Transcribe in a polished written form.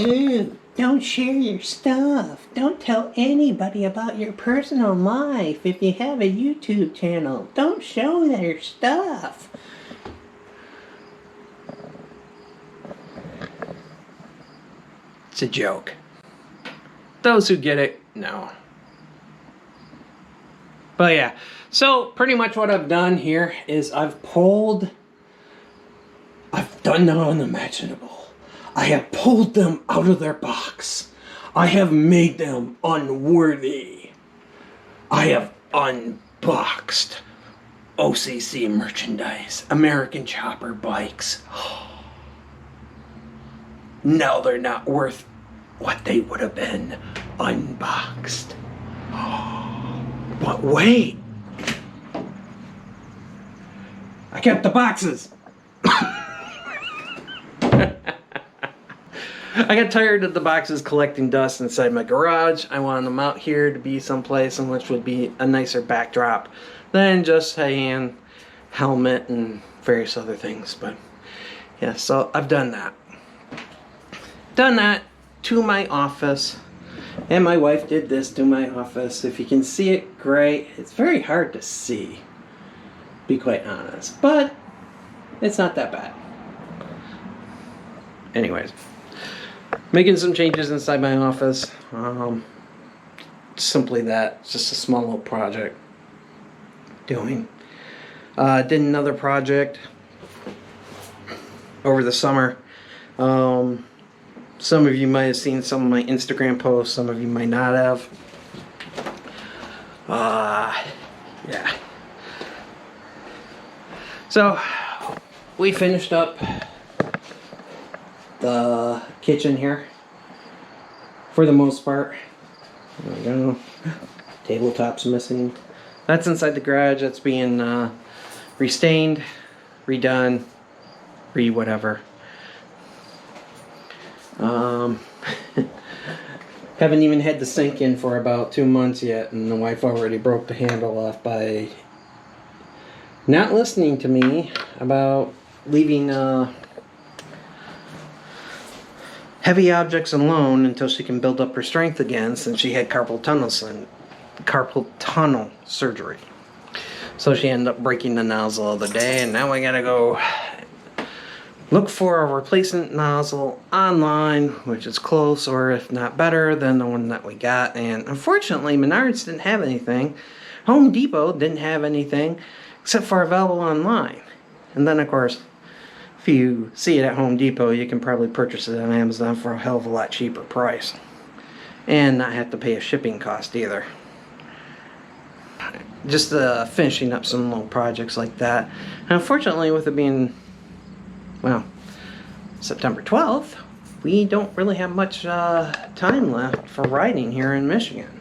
Ooh, don't share your stuff. Don't tell anybody about your personal life if you have a YouTube channel. Don't show their stuff. It's a joke. Those who get it, no. But yeah, so pretty much what I've done here is I've done the unimaginable. I have pulled them out of their box. I have made them unworthy. I have unboxed OCC merchandise, American Chopper bikes. Now they're not worth what they would have been unboxed. But wait, I kept the boxes. I got tired of the boxes collecting dust inside my garage. I wanted them out here to be someplace in which would be a nicer backdrop than just a helmet and various other things. But yeah, so I've done that. Done that to my office. And my wife did this to my office. If you can see it, great. It's very hard to see, to be quite honest. But it's not that bad. Anyways, making some changes inside my office. Simply that. It's just a small little project. Did another project over the summer. Some of you might have seen some of my Instagram posts. Some of you might not have. Yeah. So, we finished up the kitchen here. For the most part. There we go. Tabletop's missing. That's inside the garage. That's being restained, redone, whatever. Haven't even had the sink in for about 2 months yet, and the wife already broke the handle off by not listening to me about leaving heavy objects alone until she can build up her strength again, since she had carpal tunnel surgery. So she ended up breaking the nozzle the other day, and now I gotta go look for a replacement nozzle online, which is close, or if not better than the one that we got. And unfortunately, Menards didn't have anything. Home Depot didn't have anything, except for available online. And then, of course, if you see it at Home Depot, you can probably purchase it on Amazon for a hell of a lot cheaper price. And not have to pay a shipping cost either. Just finishing up some little projects like that. And unfortunately, with it being, well, September 12th, we don't really have much time left for riding here in Michigan.